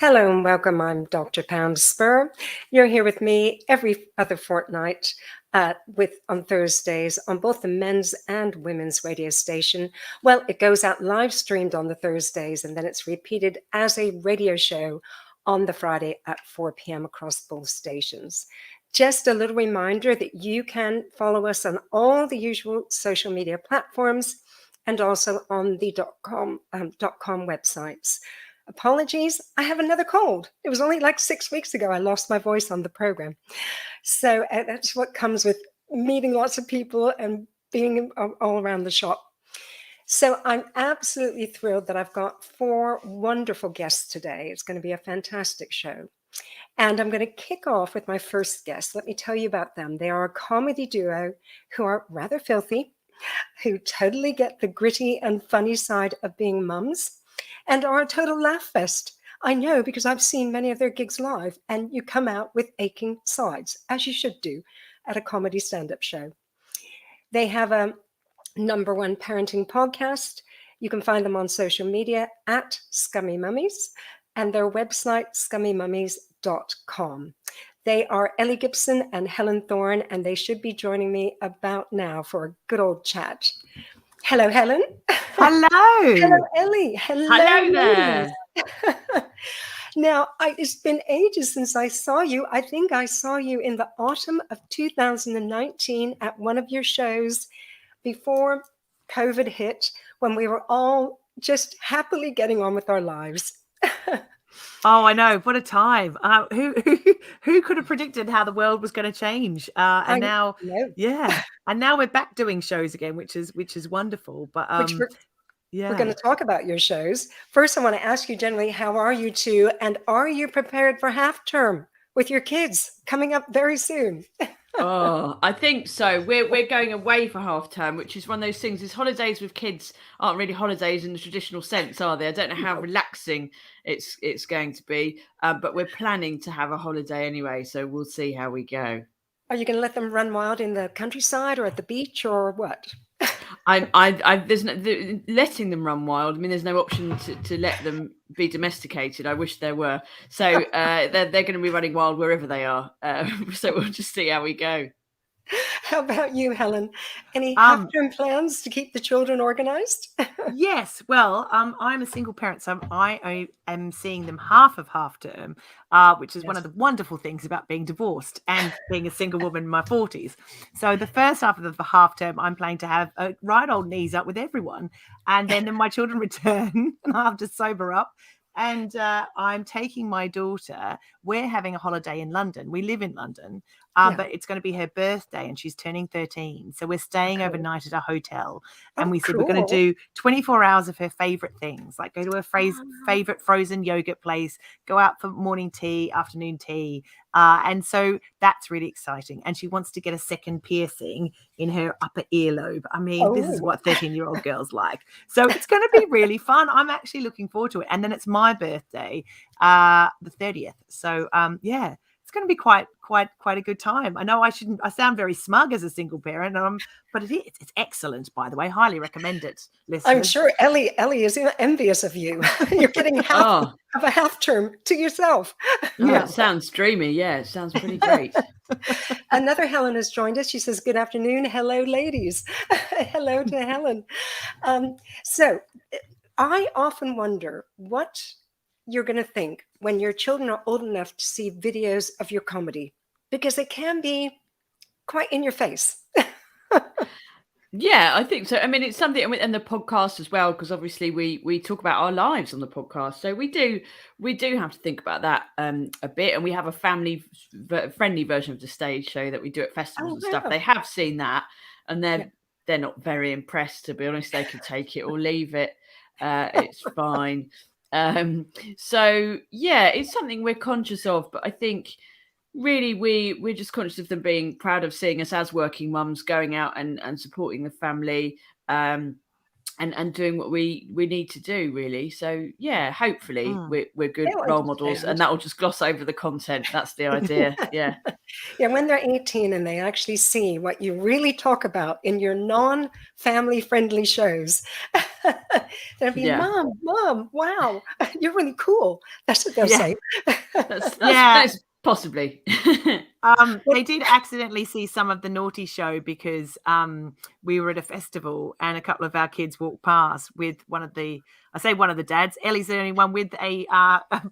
Hello and welcome. I'm Dr. Pam Spurr. You're here with me every other fortnight on Thursdays on both the men's and women's radio station. Well, it goes out live streamed on the Thursdays and then it's repeated as a radio show on the Friday at 4 p.m. across both stations. Just a little reminder that you can follow us on all the usual social media platforms and also on the .com websites. Apologies, I have another cold. It was only like 6 weeks ago I lost my voice on the program. So that's what comes with meeting lots of people and being all around the shop. So I'm absolutely thrilled that I've got 4 wonderful guests today. It's going to be a fantastic show. And I'm going to kick off with my first guest. Let me tell you about them. They are a comedy duo who are rather filthy, who totally get the gritty and funny side of being mums, and are a total laugh fest. I know because I've seen many of their gigs live, and you come out with aching sides, as you should do at a comedy stand-up show. They have a #1 parenting podcast. You can find them on social media at Scummy Mummies and their website, scummymummies.com. They are Ellie Gibson and Helen Thorne, and they should be joining me about now for a good old chat. Hello, Helen. Hello. Hello, Ellie. Hello there. Now, it's been ages since I saw you. I think I saw you in the autumn of 2019 at one of your shows before COVID hit, when we were all just happily getting on with our lives. Oh, I know. What a time. Who could have predicted how the world was going to change? And now we're back doing shows again, which is wonderful. But we're going to talk about your shows. First, I want to ask you generally, how are you two? And are you prepared for half term with your kids coming up very soon? Oh, I think so. We're going away for half term, which is one of those things. Is holidays with kids aren't really holidays in the traditional sense, are they? I don't know how relaxing it's going to be, but we're planning to have a holiday anyway, so we'll see how we go. Are you going to let them run wild in the countryside or at the beach or what? There's letting them run wild. I mean, there's no option to let them be domesticated. I wish there were. So they're going to be running wild wherever they are. So we'll just see how we go. How about you, Helen? Any half-term plans to keep the children organized? Yes. Well, I'm a single parent, so I am seeing them half of half-term, which is one of the wonderful things about being divorced and being a single woman in my 40s. So the first half of the half-term, I'm planning to have a right old knees up with everyone, and then my children return, and I have to sober up. And I'm taking my daughter. We're having a holiday in London. We live in London, but it's going to be her birthday and she's turning 13. So we're staying overnight at a hotel. And we said we're going to do 24 hours of her favorite things, like go to her favorite frozen yogurt place, go out for morning tea, afternoon tea. And so that's really exciting. And she wants to get a second piercing in her upper earlobe. I mean, this is what 13-year-old girls like. So it's going to be really fun. I'm actually looking forward to it. And then it's my birthday, the 30th. So, it's going to be quite a good time. I know I sound very smug as a single parent, but it's excellent, by the way. Highly recommend it, listeners. I'm sure Ellie is envious of you. You're getting half of a half term to yourself. Yeah, it sounds dreamy. Yeah, it sounds pretty great. Another Helen has joined us. She says, "Good afternoon. Hello, ladies." Hello to Helen. So I often wonder what you're going to think when your children are old enough to see videos of your comedy, because it can be quite in your face. Yeah, I think so. I mean, it's something, and the podcast as well, because obviously we talk about our lives on the podcast, so we do have to think about that a bit. And we have a family friendly version of the stage show that we do at festivals and stuff. They have seen that, and they're not very impressed, to be honest. They can take it or leave it. It's fine. So yeah, it's something we're conscious of, but I think really we're just conscious of them being proud of seeing us as working mums going out and supporting the family. and doing what we need to do, really. So yeah, hopefully we're good They'll role models, and that will just gloss over the content. That's the idea. Yeah. Yeah, when they're 18 and they actually see what you really talk about in your non-family friendly shows, they'll be, Yeah. Mom, wow, you're really cool. That's what they'll Yeah. say. That's possibly. They did accidentally see some of the naughty show because we were at a festival and a couple of our kids walked past with one of the dads. Ellie's the only one with a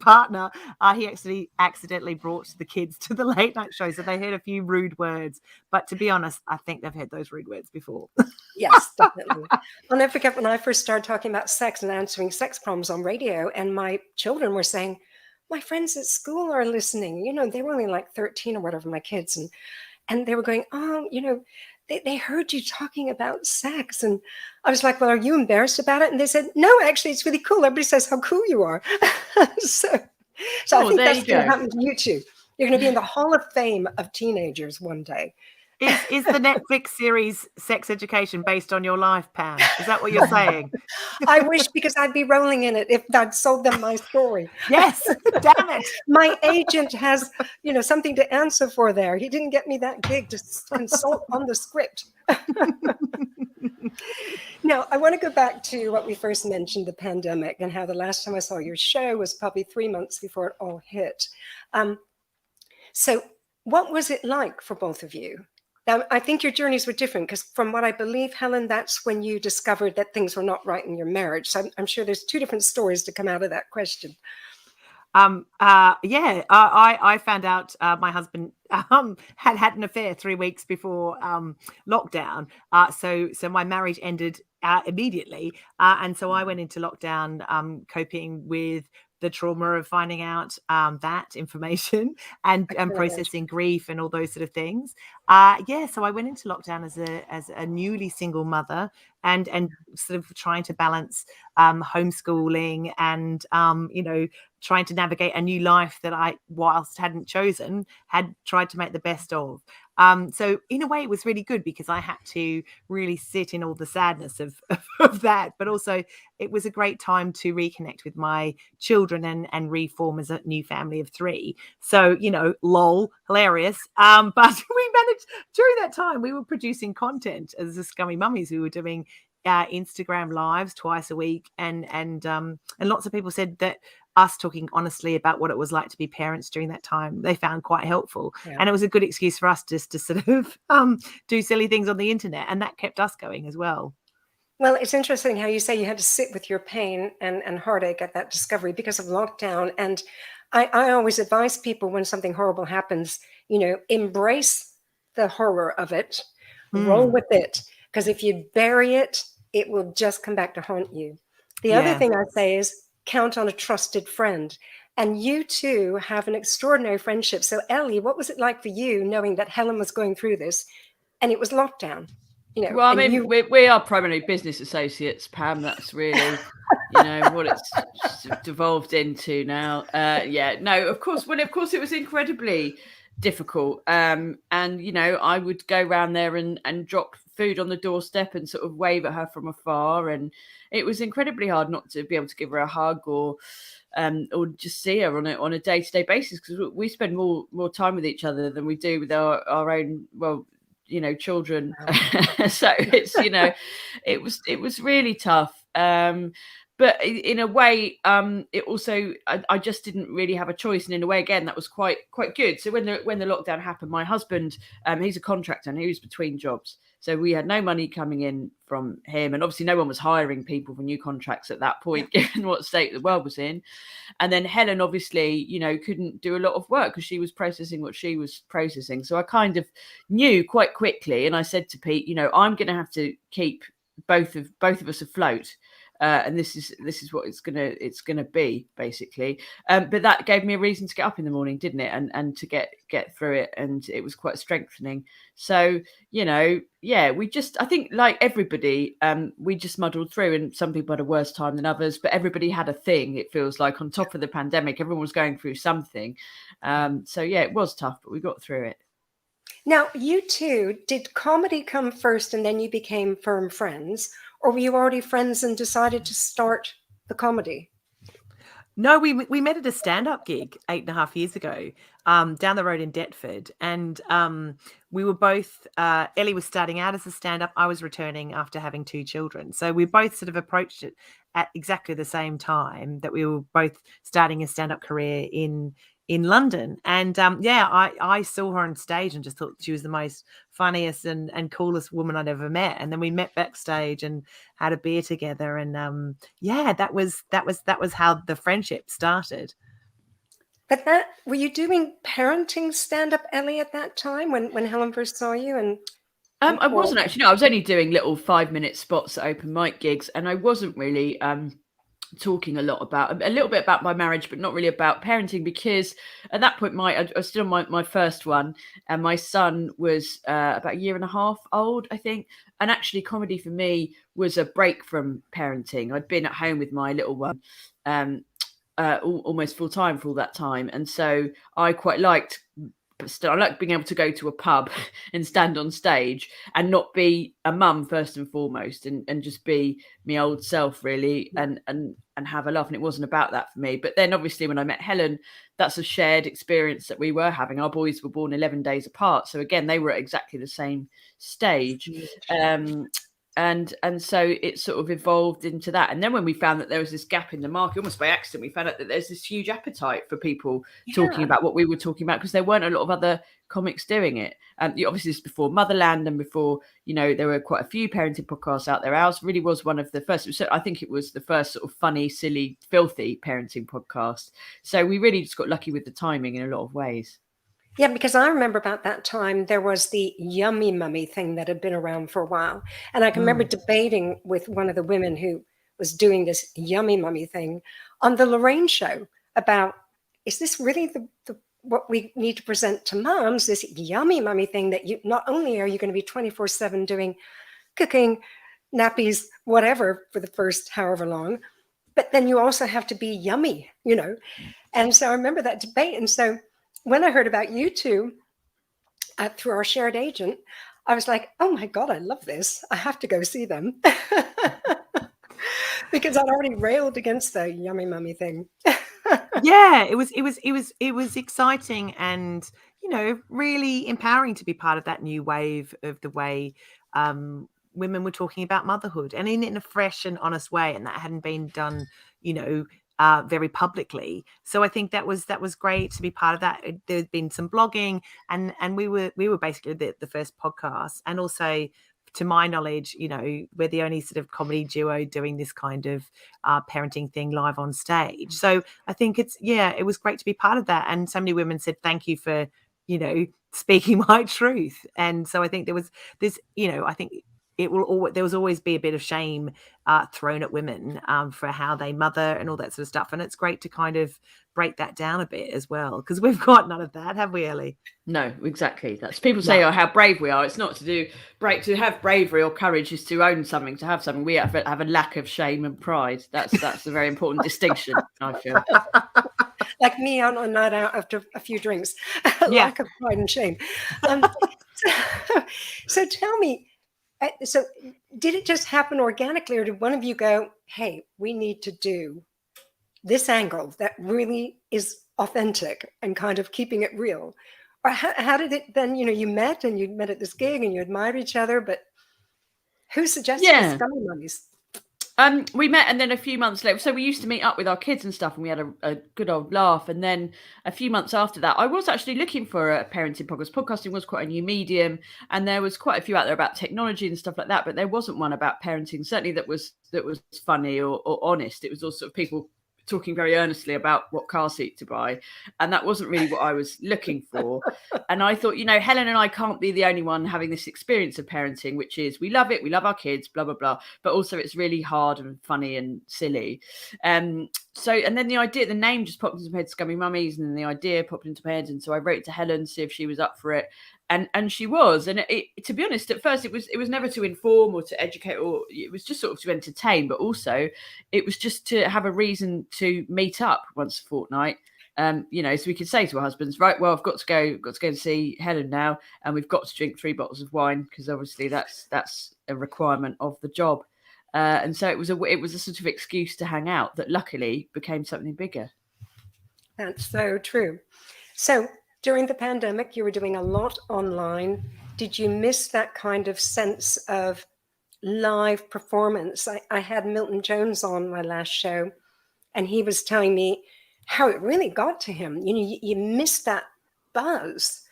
partner. He actually accidentally brought the kids to the late night show, so they heard a few rude words. But to be honest, I think they've heard those rude words before. Yes, definitely. I'll never forget when I first started talking about sex and answering sex problems on radio, and my children were saying, my friends at school are listening. They were only like 13 or whatever, my kids. And they were going, oh, they heard you talking about sex. And I was like, well, are you embarrassed about it? And they said, no, actually, it's really cool. Everybody says how cool you are. So I think that's going to happen to you too. You're going to be in the Hall of Fame of teenagers one day. Is the Netflix series Sex Education based on your life, Pam? Is that what you're saying? I wish, because I'd be rolling in it if I'd sold them my story. Yes, damn it. My agent has, something to answer for there. He didn't get me that gig to consult on the script. Now, I want to go back to what we first mentioned, the pandemic, and how the last time I saw your show was probably 3 months before it all hit. So what was it like for both of you? Now, I think your journeys were different because from what I believe, Helen, that's when you discovered that things were not right in your marriage. So I'm sure there's two different stories to come out of that question. I found out my husband had an affair 3 weeks before lockdown. So my marriage ended immediately. And so I went into lockdown coping with the trauma of finding out that information and processing grief and all those sort of things. So I went into lockdown as a newly single mother and sort of trying to balance homeschooling and trying to navigate a new life that I, whilst hadn't chosen, had tried to make the best of. So in a way, it was really good because I had to really sit in all the sadness of that, but also it was a great time to reconnect with my children and reform as a new family of 3. So, lol, hilarious. But we managed, during that time, we were producing content as the Scummy Mummies. We were doing Instagram lives twice a week, and lots of people said that us talking honestly about what it was like to be parents during that time, they found quite helpful. Yeah. And it was a good excuse for us just to sort of do silly things on the internet, and that kept us going as well. Well, it's interesting how you say you had to sit with your pain and heartache at that discovery because of lockdown. And I always advise people when something horrible happens, embrace the horror of it, roll with it, because if you bury it, it will just come back to haunt you. The other thing I say is count on a trusted friend. And you two have an extraordinary friendship. So Ellie, what was it like for you knowing that Helen was going through this and it was lockdown? Well, I mean, we are primarily business associates, Pam. That's really, what it's devolved into now. Of course. Well, of course, it was incredibly difficult. And, I would go around there and drop food on the doorstep and sort of wave at her from afar. And it was incredibly hard not to be able to give her a hug or just see her on a day-to-day basis, because we spend more time with each other than we do with our own, children. So it's, it was really tough. But in a way, it also, I just didn't really have a choice. And in a way, again, that was quite good. So when the lockdown happened, my husband, he's a contractor and he was between jobs. So we had no money coming in from him. And obviously no one was hiring people for new contracts at that point, given what state the world was in. And then Helen, obviously, couldn't do a lot of work because she was processing what she was processing. So I kind of knew quite quickly. And I said to Pete, I'm going to have to keep both of us afloat. And this is what it's gonna be, basically. But that gave me a reason to get up in the morning, didn't it? And to get through it, and it was quite strengthening. So we just, I think, like everybody, we just muddled through. And some people had a worse time than others, but everybody had a thing. It feels like on top of the pandemic, everyone was going through something. It was tough, but we got through it. Now, you two, did comedy come first and then you became firm friends? or were you already friends and decided to start the comedy? No, we met at a stand-up gig 8.5 years ago, down the road in Deptford, and we were both. Ellie was starting out as a stand-up. I was returning after having 2 children, so we both sort of approached it at exactly the same time that we were both starting a stand-up career in London. And I saw her on stage and just thought she was the most funniest and coolest woman I'd ever met. And then we met backstage and had a beer together. And that was how the friendship started. But were you doing parenting stand-up, Ellie, at that time when Helen first saw you? And I wasn't actually. No, I was only doing little 5-minute spots at open mic gigs, and I wasn't really talking a little bit about my marriage, but not really about parenting, because at that point I was still on my first one, and my son was about a year and a half old, I think. And actually comedy for me was a break from parenting. I'd been at home with my little one almost full time for all that time, and so I quite liked. But still, I like being able to go to a pub and stand on stage and not be a mum first and foremost, and just be my old self really, and have a laugh. And it wasn't about that for me. But then obviously when I met Helen, that's a shared experience that we were having. Our boys were born 11 days apart, so again they were at exactly the same stage. And so it sort of evolved into that. And then when we found that there was this gap in the market, almost by accident, we found out that there's this huge appetite for people talking about what we were talking about, because there weren't a lot of other comics doing it. Obviously this is before Motherland, and before, there were quite a few parenting podcasts out there. Ours really was one of the first. I think it was the first sort of funny, silly, filthy parenting podcast. So we really just got lucky with the timing in a lot of ways. Yeah, because I remember about that time, there was the yummy mummy thing that had been around for a while. And I can remember debating with one of the women who was doing this yummy mummy thing on the Lorraine show about, is this really what we need to present to moms, this yummy mummy thing that you not only are you going to be 24/7 doing cooking, nappies, whatever for the first however long, but then you also have to be yummy, And so I remember that debate. And so when I heard about you two through our shared agent, I was like, oh my God, I love this. I have to go see them. Because I'd already railed against the yummy mummy thing. Yeah, it was exciting and, really empowering to be part of that new wave of the way women were talking about motherhood, and in a fresh and honest way. And that hadn't been done, very publicly. So I think that was great to be part of that. There's been some blogging, and we were basically the first podcast. And also, to my knowledge, we're the only sort of comedy duo doing this kind of parenting thing live on stage. So I think it was great to be part of that. And so many women said thank you for, speaking my truth. And so I think there was this, I think there will always be a bit of shame thrown at women for how they mother and all that sort of stuff. And it's great to kind of break that down a bit as well, because we've got none of that, have we, Ellie? No, exactly. That's people say, oh, how brave we are. It's not to have bravery or courage is to own something, to have something. We have a lack of shame and pride. That's a very important distinction, I feel. Like me on a night out after a few drinks. Lack of pride and shame. So tell me, so did it just happen organically, or did one of you go, hey, we need to do this angle that really is authentic and kind of keeping it real? Or how did it then, you met at this gig and you admired each other, but who suggested the Scummy Mummies? We met, and then a few months later, so we used to meet up with our kids and stuff, and we had a good old laugh. And then a few months after that, I was actually looking for a parenting podcast. Podcasting was quite a new medium, and there was quite a few out there about technology and stuff like that, but there wasn't one about parenting, certainly that was funny or honest. It was all sort of people talking very earnestly about what car seat to buy, and that wasn't really what I was looking for. And I thought, Helen and I can't be the only one having this experience of parenting, which is we love it, we love our kids, blah blah blah, but also it's really hard and funny and silly. And then the name just popped into my head, Scummy Mummies, and then the idea popped into my head, and so I wrote to Helen to see if she was up for it. And she was, and it, to be honest, at first it was never to inform or to educate, or it was just sort of to entertain, but also it was just to have a reason to meet up once a fortnight. So we could say to our husbands, right, well, I've got to go and see Helen now, and we've got to drink 3 bottles of wine, because obviously that's a requirement of the job. And so it was a sort of excuse to hang out that luckily became something bigger. That's so true. So during the pandemic, you were doing a lot online. Did you miss that kind of sense of live performance? I had Milton Jones on my last show, and he was telling me how it really got to him. You missed that buzz.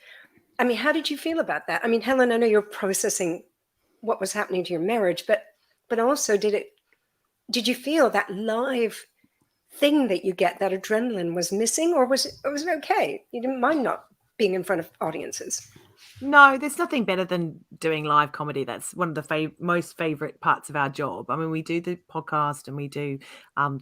I mean, how did you feel about that? I mean, Helen, I know you're processing what was happening to your marriage, but also did you feel that live thing that you get, that adrenaline, was missing, or was it okay? You didn't mind not being in front of audiences? No, there's nothing better than doing live comedy. That's one of the most favorite parts of our job. I mean, we do the podcast and we do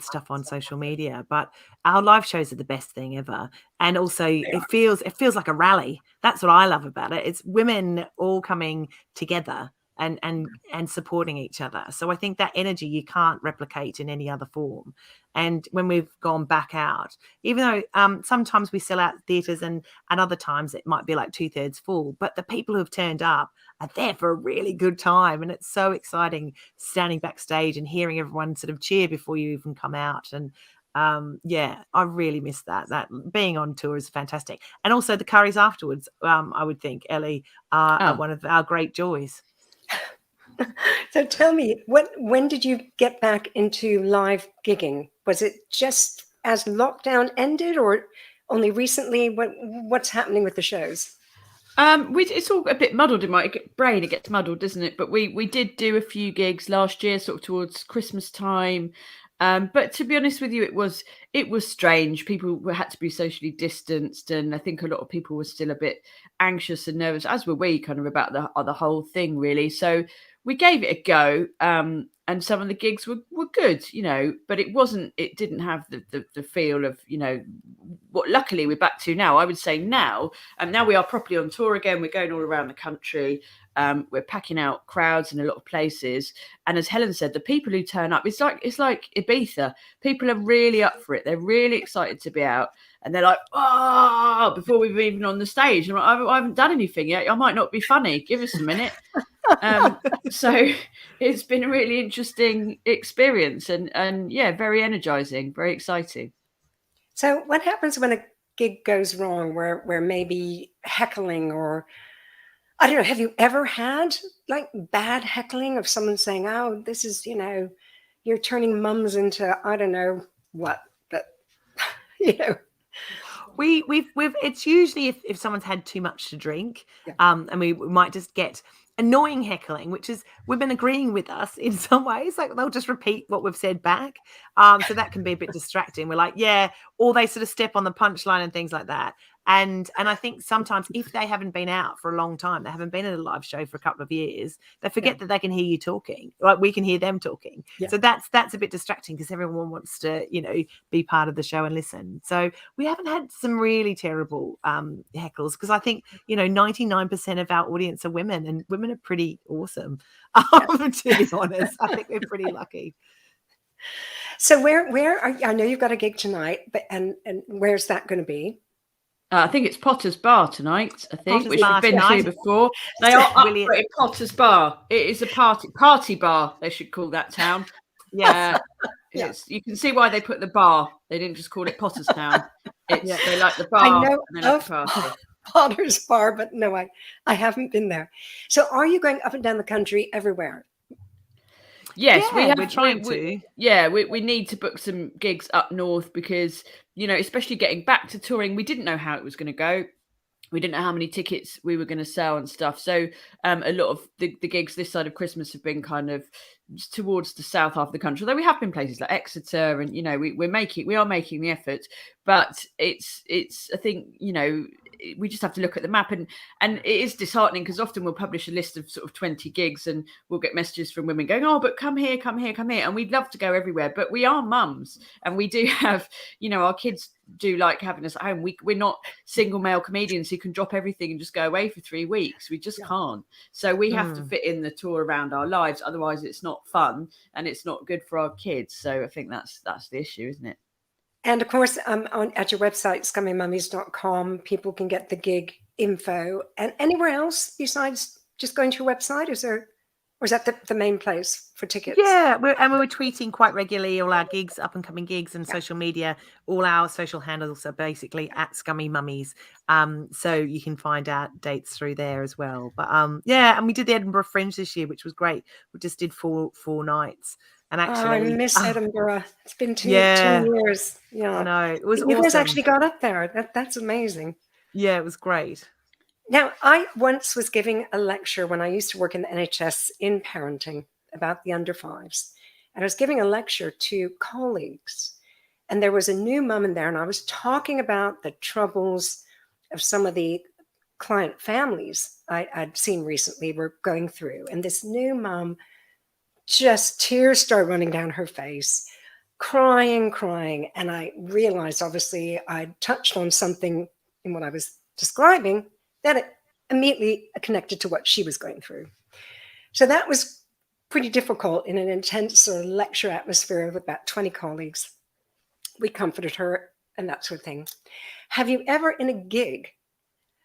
stuff on social media, but our live shows are the best thing ever. And also, it feels like a rally. That's what I love about it. It's women all coming together and supporting each other. So I think that energy you can't replicate in any other form. And when we've gone back out, even though sometimes we sell out theatres and other times it might be like 2/3 full, but the people who've turned up are there for a really good time. And it's so exciting standing backstage and hearing everyone sort of cheer before you even come out. And I really miss that being on tour is fantastic. And also the curries afterwards, I would think, Ellie, are one of our great joys. So tell me, when did you get back into live gigging? Was it just as lockdown ended, or only recently? What's happening with the shows? It's all a bit muddled in my brain. It gets muddled, doesn't it? But we did do a few gigs last year, sort of towards Christmas time. But to be honest with you, it was strange. People had to be socially distanced, and I think a lot of people were still a bit anxious and nervous, as were we, kind of about the whole thing, really. So we gave it a go, and some of the gigs were good, but it didn't have the feel of, what luckily we're back to now. I would say now we are properly on tour again. We're going all around the country. We're packing out crowds in a lot of places. And as Helen said, the people who turn up, it's like Ibiza. People are really up for it. They're really excited to be out. And they're like, oh, before we've even on the stage. I'm like, I haven't done anything yet. I might not be funny. Give us a minute. So it's been a really interesting experience and yeah, very energizing, very exciting. So what happens when a gig goes wrong, where maybe heckling, or I don't know, have you ever had like bad heckling of someone saying, oh, this is, you're turning mums into, I don't know what, but We've it's usually if someone's had too much to drink, and we might just get annoying heckling, which is women agreeing with us in some ways, like they'll just repeat what we've said back, so that can be a bit distracting. We're like, yeah, or they sort of step on the punchline and things like that. And I think sometimes if they haven't been out for a long time, they haven't been at a live show for a couple of years, they forget that they can hear you talking, like we can hear them talking. So that's a bit distracting because everyone wants to, be part of the show and listen. So we haven't had some really terrible heckles, because I think 99% of our audience are women, and women are pretty awesome. To be honest, I think we're pretty lucky. So where are you? I know you've got a gig tonight, but and where's that going to be? I think it's Potter's Bar tonight, which we've been to before. They are up at Potter's Bar. It is a party bar, they should call that town. Yeah. You can see why they put the bar. They didn't just call it Potter's Town. They like the bar. I know and they like the party. Potter's Bar, but no, I haven't been there. So are you going up and down the country everywhere? Yes, we're trying to. We need to book some gigs up north because, especially getting back to touring, we didn't know how it was going to go. We didn't know how many tickets we were going to sell and stuff. So a lot of the gigs this side of Christmas have been kind of towards the south half of the country. Although we have been places like Exeter, and we are making the effort. But it's I think we just have to look at the map, and it is disheartening because often we'll publish a list of sort of 20 gigs and we'll get messages from women going, oh, but come here, and we'd love to go everywhere, but we are mums and we do have our kids do like having us at home. We're not single male comedians who can drop everything and just go away for 3 weeks. We just can't. So we have to fit in the tour around our lives, otherwise it's not fun and it's not good for our kids. So I think that's the issue, isn't it? And of course, at your website, scummymummies.com, people can get the gig info. And anywhere else besides just going to your website? Is there Or is that the main place for tickets? Yeah, we were tweeting quite regularly all our gigs, up and coming gigs, and social media. All our social handles are basically at Scummy Mummies, so you can find out dates through there as well. But yeah, and we did the Edinburgh Fringe this year, which was great. We just did four nights, and I actually, miss Edinburgh. It's been two yeah, years. Yeah, I know it was you guys awesome. actually got up there. That's amazing. Yeah, it was great. Now, I once was giving a lecture when I used to work in the NHS in parenting about the under fives. And I was giving a lecture to colleagues. And there was a new mum in there, and I was talking about the troubles of some of the client families I'd seen recently were going through. And this new mum, just tears started running down her face, crying. And I realized, obviously, I touched on something in what I was describing that it immediately connected to what she was going through. So that was pretty difficult in an intense sort of lecture atmosphere with about 20 colleagues. We comforted her and that sort of thing. Have you ever in a gig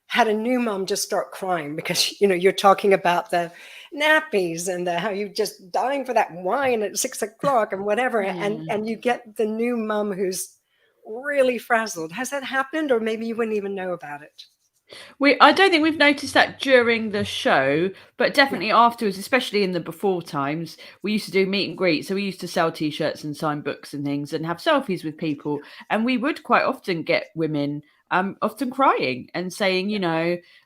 had a new mom just start crying because, you're talking about the nappies and how you're just dying for that wine at 6 o'clock and whatever, and you get the new mom who's really frazzled? Has that happened, or maybe you wouldn't even know about it? I don't think we've noticed that during the show, but definitely afterwards, especially in the before times, we used to do meet and greet. So we used to sell T-shirts and sign books and things and have selfies with people. And we would quite often get women often crying and saying,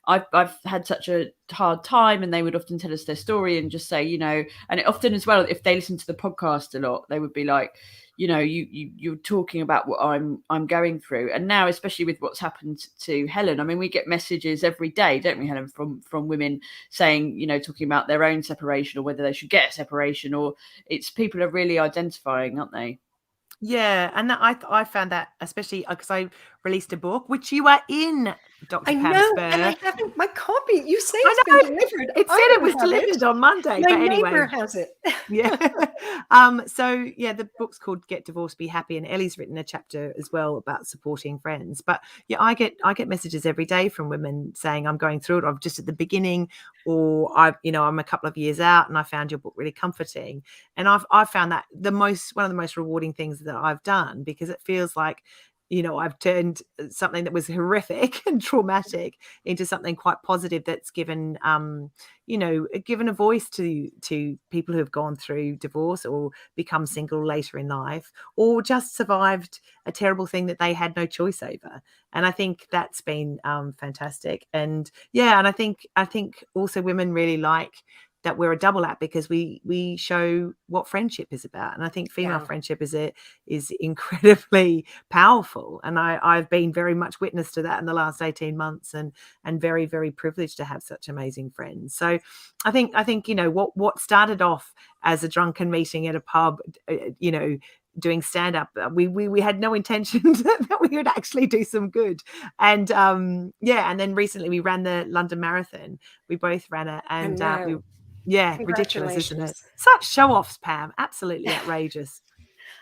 I've had such a hard time, and they would often tell us their story and just say, and it often as well, if they listen to the podcast a lot, they would be like, you're talking about what I'm going through. And now, especially with what's happened to Helen, I mean, we get messages every day, don't we, Helen, from women saying, talking about their own separation or whether they should get a separation, or it's people are really identifying, aren't they? Yeah, and I found that especially because I released a book, which you are in, Dr. I Pam know, Spurr. and I haven't my copy. You say I it's know, been delivered. it said it was delivered on Monday, My but anyway. neighbor has it. Yeah. So yeah, the book's called Get Divorced, Be Happy, and Ellie's written a chapter as well about supporting friends. But yeah, I get messages every day from women saying, I'm going through it, I'm just at the beginning, or I'm a couple of years out and I found your book really comforting. And I've found that one of the most rewarding things that I've done, because it feels like I've turned something that was horrific and traumatic into something quite positive that's given given a voice to people who have gone through divorce or become single later in life, or just survived a terrible thing that they had no choice over. And I think that's been fantastic. And yeah, and I think also women really like that we're a double act, because we show what friendship is about. And I think female friendship is incredibly powerful. And I've been very much witness to that in the last 18 months, and very, very privileged to have such amazing friends. So I think what started off as a drunken meeting at a pub, doing stand-up, we had no intention that we would actually do some good. And and then recently we ran the London Marathon. We both ran it, and ridiculous, isn't it? Such show-offs, Pam. Absolutely outrageous.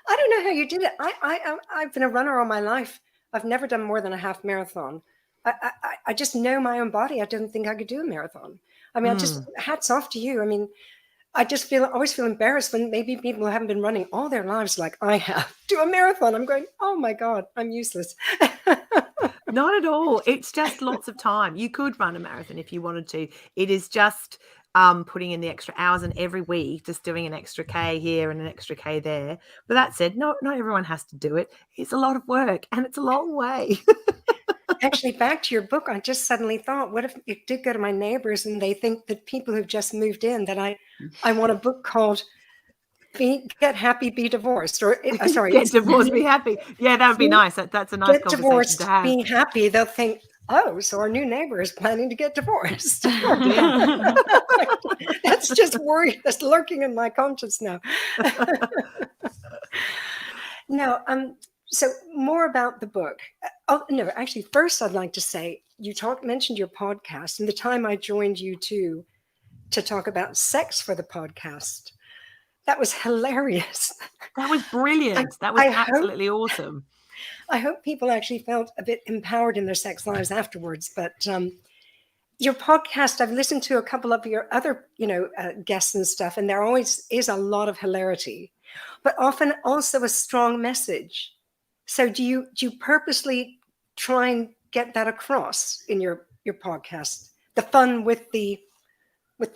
I don't know how you did it. I've been a runner all my life. I've never done more than a half marathon. I just know my own body. I didn't think I could do a marathon. I mean, I just, hats off to you. I mean, I just always feel embarrassed when maybe people who haven't been running all their lives like I have do a marathon. I'm going, oh my God, I'm useless. Not at all. It's just lots of time. You could run a marathon if you wanted to. It is just putting in the extra hours, and every week just doing an extra K here and an extra K there. But that said, not everyone has to do it. It's a lot of work, and it's a long way. Actually, back to your book, I just suddenly thought, what if it did go to my neighbors and they think that people who've just moved in, that I want a book called Get Happy, Be Divorced, or sorry, Get Divorced, Be Happy. Yeah, that would be nice. That's a nice Get conversation Divorced, to have. Be Happy. They'll think, oh, so our new neighbor is planning to get divorced. That's just worry that's lurking in my conscience now. No, so more about the book. Oh no, actually, first I'd like to say you mentioned your podcast, and the time I joined you to talk about sex for the podcast. That was hilarious. That was brilliant. That was absolutely awesome. I hope people actually felt a bit empowered in their sex lives afterwards. But your podcast, I've listened to a couple of your other, guests and stuff, and there always is a lot of hilarity, but often also a strong message. So do you purposely try and get that across in your podcast, the fun with the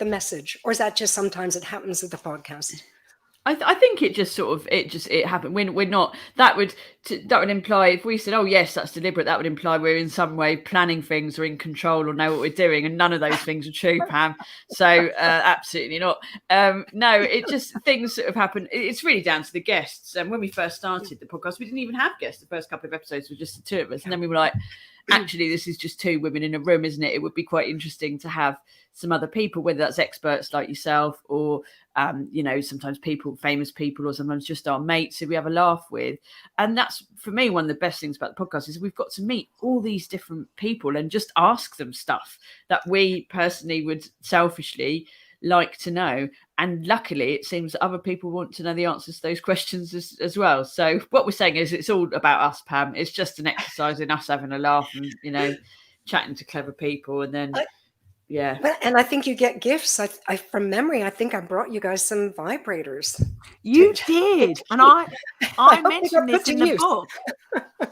message, or is that just sometimes it happens with the podcast? I think it just sort of it happened. We're not, that would imply, if we said, oh yes, that's deliberate, that would imply we're in some way planning things or in control or know what we're doing, and none of those things are true, Pam. So absolutely not. No, it just, things that have happened. It's really down to the guests. And when we first started the podcast, we didn't even have guests. The first couple of episodes were just the two of us, and then we were like, actually, this is just two women in a room, isn't it? It would be quite interesting to have some other people, whether that's experts like yourself or sometimes famous people, or sometimes just our mates who we have a laugh with. And that's, for me, one of the best things about the podcast is we've got to meet all these different people and just ask them stuff that we personally would selfishly like to know. And luckily, it seems that other people want to know the answers to those questions as well. So what we're saying is it's all about us, Pam. It's just an exercise in us having a laugh and, chatting to clever people. And then... yeah. And I think you get gifts. I from memory, I think I brought you guys some vibrators. You did. And I mentioned this in the book.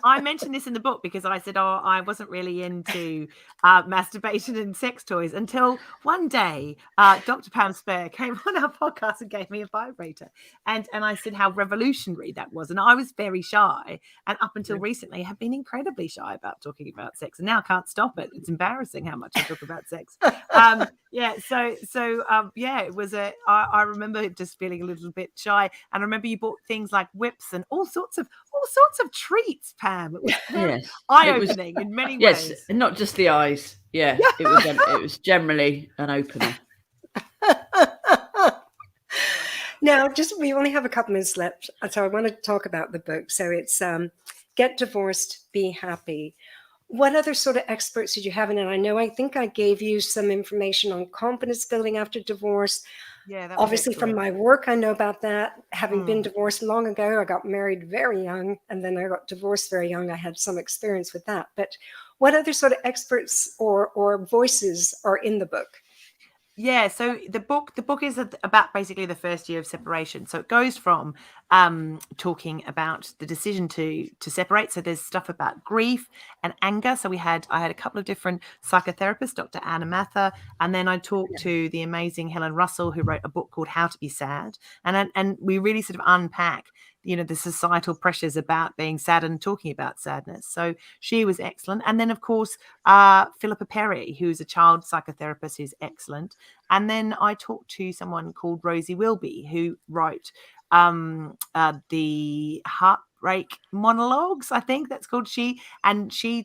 I mentioned this in the book because I said, I wasn't really into masturbation and sex toys until one day Dr. Pam Spurr came on our podcast and gave me a vibrator. And I said how revolutionary that was. And I was very shy. And up until recently, have been incredibly shy about talking about sex. And now I can't stop it. It's embarrassing how much I talk about sex. It was I remember just feeling a little bit shy. And I remember you bought things like whips and all sorts of treats, Pam. It was eye-opening in many ways. Yes, and not just the eyes. Yeah, it was generally an opener. Now, we only have a couple minutes left, so I want to talk about the book. So it's Get Divorced, Be Happy. What other sort of experts did you have in it? I think I gave you some information on confidence building after divorce. Yeah, obviously from my work, I know about that. Having been divorced long ago, I got married very young, and then I got divorced very young. I had some experience with that. But what other sort of experts or voices are in the book? Yeah, so the book is about basically the first year of separation. So it goes from talking about the decision to separate. So there's stuff about grief and anger. So I had a couple of different psychotherapists, Dr. Anna Mather, and then I talked to the amazing Helen Russell, who wrote a book called How to Be Sad, and we really sort of unpack the societal pressures about being sad and talking about sadness. So she was excellent. And then, of course, Philippa Perry, who's a child psychotherapist who's excellent. And then I talked to someone called Rosie Wilby, who wrote the Heartbreak Monologues, I think that's called. She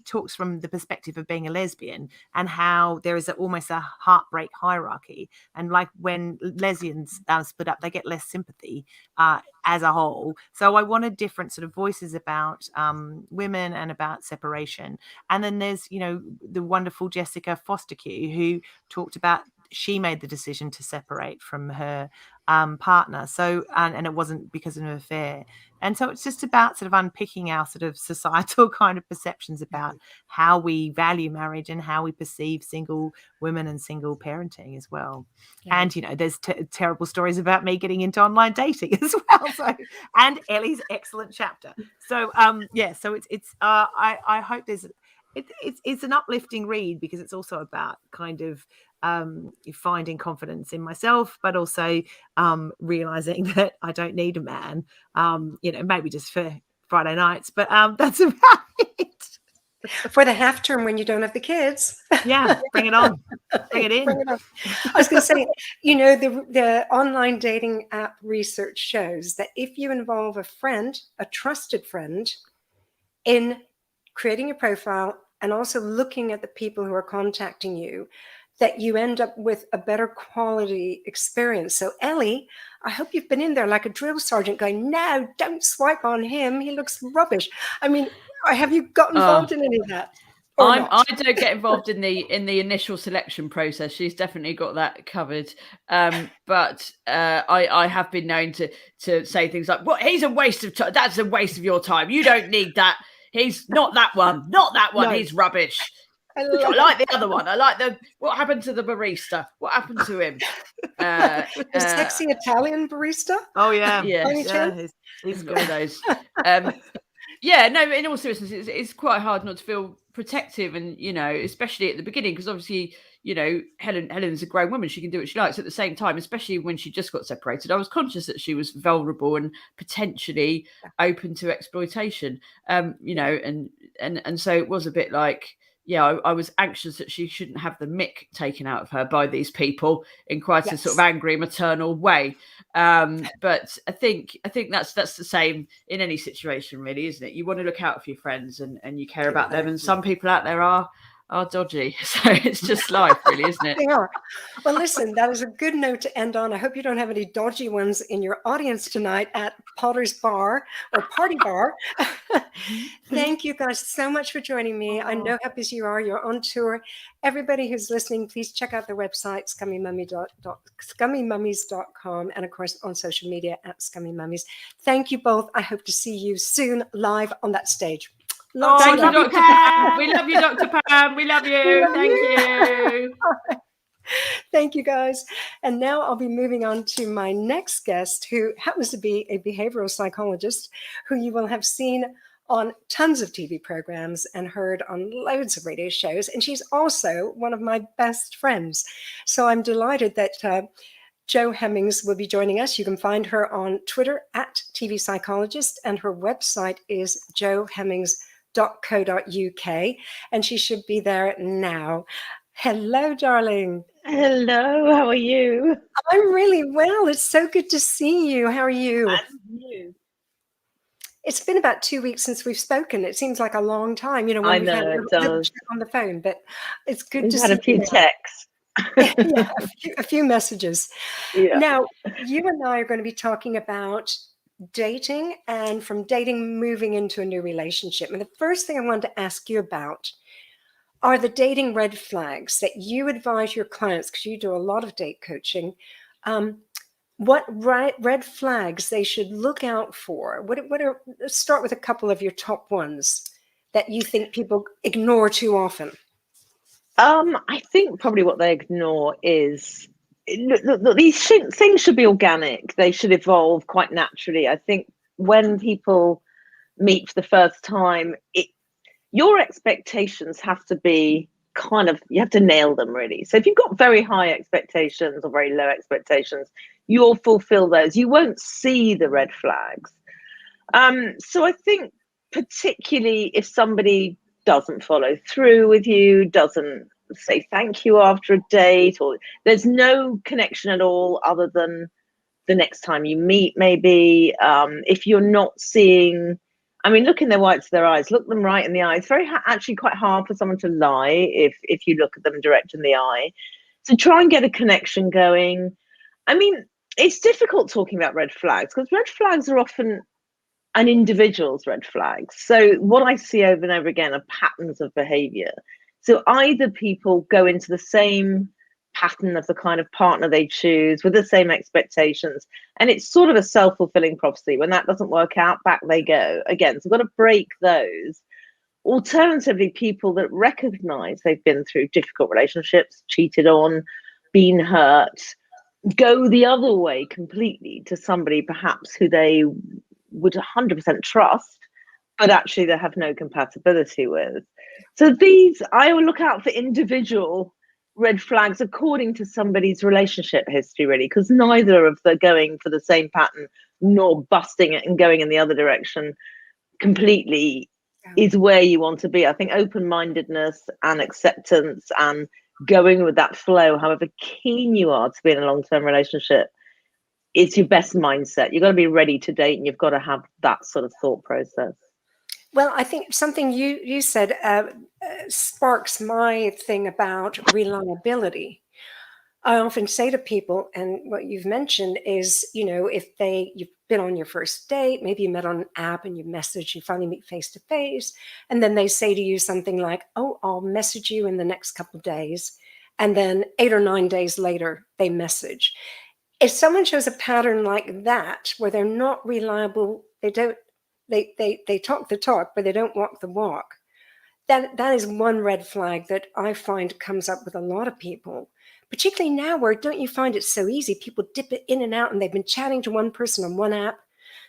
talks from the perspective of being a lesbian and how there is almost a heartbreak hierarchy, and like when lesbians split up, they get less sympathy as a whole. So I wanted different sort of voices about women and about separation. And then there's the wonderful Jessica Fosterque, who talked about she made the decision to separate from her partner. So, and it wasn't because of an affair. And so it's just about sort of unpicking our sort of societal kind of perceptions about how we value marriage and how we perceive single women and single parenting as well. Yeah. And, there's terrible stories about me getting into online dating as well. So, and Ellie's excellent chapter. So, so it's I hope it's an uplifting read, because it's also about kind of finding confidence in myself, but also realizing that I don't need a man, maybe just for Friday nights, but that's about it. For the half term when you don't have the kids. Yeah, bring it on. Bring it in. Bring it on. I was going to say, the online dating app research shows that if you involve a trusted friend, in creating your profile and also looking at the people who are contacting you, that you end up with a better quality experience. So Ellie, I hope you've been in there like a drill sergeant going, no, don't swipe on him. He looks rubbish. I mean, have you got involved in any of that? I don't get involved in the initial selection process. She's definitely got that covered. But I have been known to say things like, well, he's a waste of time. That's a waste of your time. You don't need that. He's not that one. Not that one. No. He's rubbish. I like the other one. I like what happened to the barista? What happened to him? The sexy Italian barista. Oh yeah, yeah. He's got good. those. Yeah, no, in all seriousness, it's quite hard not to feel protective, and especially at the beginning, because obviously, Helen's a grown woman; she can do what she likes. At the same time, especially when she just got separated, I was conscious that she was vulnerable and potentially open to exploitation. And so it was a bit like, I was anxious that she shouldn't have the mick taken out of her by these people in quite a sort of angry maternal way. But I think that's the same in any situation, really, isn't it? You want to look out for your friends and you care about them, and some people out there are dodgy. So it's just life, really, isn't it? They are. Well, listen, that is a good note to end on. I hope you don't have any dodgy ones in your audience tonight at Potter's Bar or Party Bar. Thank you guys so much for joining me. I know how busy you are. You're on tour. Everybody who's listening, please check out their website, scummymummies.com, and of course on social media at Scummy Mummies. Thank you both. I hope to see you soon live on that stage. Thank you, Dr. Pam. We love you, Dr. Pam. We love you. Thank you. Thank you, guys. And now I'll be moving on to my next guest, who happens to be a behavioral psychologist who you will have seen on tons of TV programs and heard on loads of radio shows. And she's also one of my best friends. So I'm delighted that Jo Hemmings will be joining us. You can find her on Twitter at TV Psychologist, and her website is johemmings.co.uk, and she should be there now. Hello, darling. Hello, how are you? I'm really well. It's so good to see you. How are you? And you. It's been about 2 weeks since we've spoken. It seems like a long time, when we've had a little chat on the phone, but it's good to see you. We've had a few texts. Yeah, a few messages. Yeah. Now, you and I are going to be talking about dating, and from dating moving into a new relationship. And the first thing I wanted to ask you about are the dating red flags that you advise your clients, because you do a lot of date coaching, what red flags they should look out for. Let's start with a couple of your top ones that you think people ignore too often. I think probably what they ignore is, look, these things should be organic. They should evolve quite naturally. I think when people meet for the first time, your expectations have to be you have to nail them, really. So if you've got very high expectations or very low expectations, you'll fulfill those. You won't see the red flags. So I think particularly if somebody doesn't follow through with you, doesn't say thank you after a date, or there's no connection at all other than the next time you meet, maybe, if you're not seeing, look in their whites of their eyes, look them right in the eye. It's actually quite hard for someone to lie if you look at them direct in the eye. So try and get a connection going. It's difficult talking about red flags because red flags are often an individual's red flags. So what I see over and over again are patterns of behavior. So either people go into the same pattern of the kind of partner they choose with the same expectations, and it's sort of a self-fulfilling prophecy. When that doesn't work out, back they go again. So we've got to break those. Alternatively, people that recognize they've been through difficult relationships, cheated on, been hurt, go the other way completely to somebody perhaps who they would 100% trust, but actually they have no compatibility with. So these, I will look out for individual red flags according to somebody's relationship history, really, because neither of them going for the same pattern nor busting it and going in the other direction completely is where you want to be. I think open-mindedness and acceptance and going with that flow, however keen you are to be in a long-term relationship, is your best mindset. You've got to be ready to date, and you've got to have that sort of thought process. Well, I think something you said sparks my thing about reliability. I often say to people, and what you've mentioned is, if you've been on your first date, maybe you met on an app and you message, you finally meet face to face, and then they say to you something like, "Oh, I'll message you in the next couple of days," and then 8 or 9 days later they message. If someone shows a pattern like that, where they're not reliable, they talk the talk, but they don't walk the walk, that is one red flag that I find comes up with a lot of people, particularly now, where don't you find it so easy? People dip it in and out, and they've been chatting to one person on one app,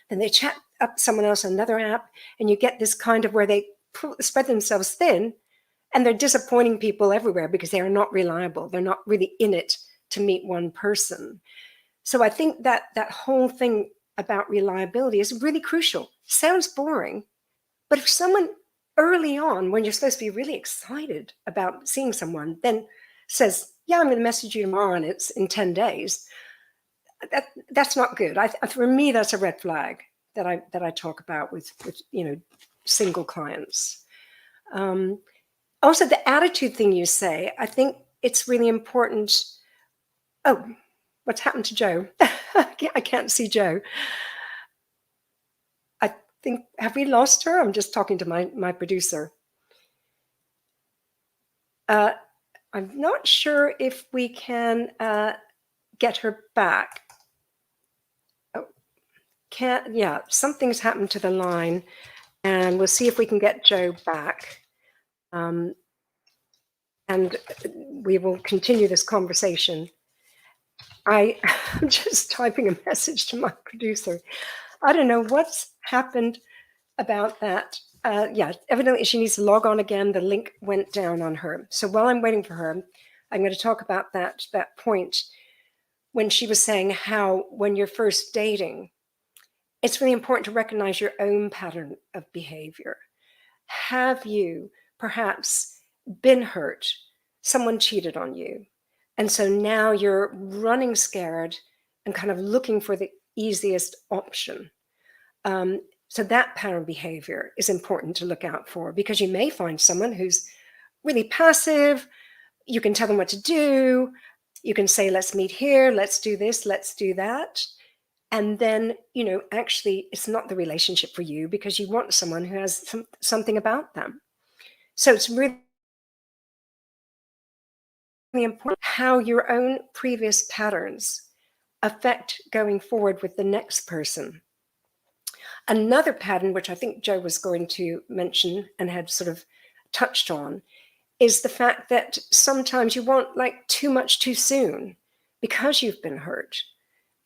then they chat up someone else on another app, and you get this kind of where they spread themselves thin, and they're disappointing people everywhere because they are not reliable. They're not really in it to meet one person. So I think that that whole thing about reliability is really crucial. Sounds boring, but if someone early on, when you're supposed to be really excited about seeing someone, then says, yeah, I'm going to message you tomorrow and it's in 10 days, that's not good. For me, that's a red flag that I talk about with single clients. Also, the attitude thing you say, I think it's really important. Oh, what's happened to Joe? I can't see Joe. I think, have we lost her? I'm just talking to my producer. I'm not sure if we can get her back. Oh, something's happened to the line, and we'll see if we can get Joe back. And we will continue this conversation. I'm just typing a message to my producer. I don't know what's happened about that. Evidently she needs to log on again. The link went down on her. So while I'm waiting for her, I'm going to talk about that point when she was saying how when you're first dating, it's really important to recognize your own pattern of behavior. Have you perhaps been hurt? Someone cheated on you. And so now you're running scared and kind of looking for the easiest option. So that pattern of behavior is important to look out for, because you may find someone who's really passive. You can tell them what to do. You can say, let's meet here, let's do this, let's do that. And then, actually it's not the relationship for you because you want someone who has something about them. So it's really important how your own previous patterns affect going forward with the next person. Another pattern, which I think Joe was going to mention and had sort of touched on, is the fact that sometimes you want like too much too soon because you've been hurt.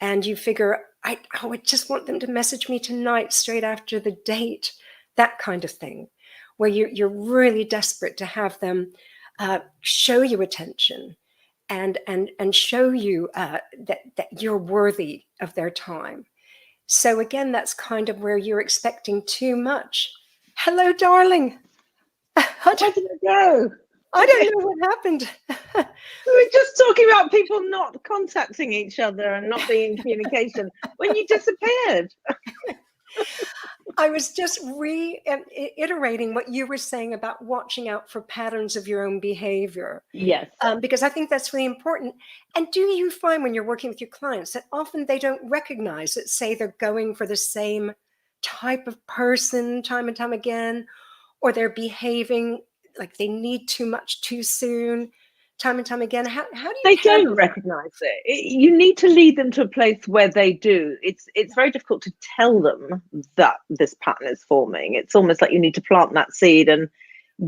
And you figure, I just want them to message me tonight straight after the date, that kind of thing, where you're really desperate to have them show you attention and show you that you're worthy of their time. So again, that's kind of where you're expecting too much. Hello, darling. Where did it go? I don't know what happened. We were just talking about people not contacting each other and not being in communication when you disappeared. I was just reiterating what you were saying about watching out for patterns of your own behavior. Yes. Because I think that's really important. And do you find when you're working with your clients that often they don't recognize that, say, they're going for the same type of person time and time again, or they're behaving like they need too much too soon time and time again? How do you? They don't recognize it. You need to lead them to a place where they do. It's very difficult to tell them that this pattern is forming. It's almost like you need to plant that seed and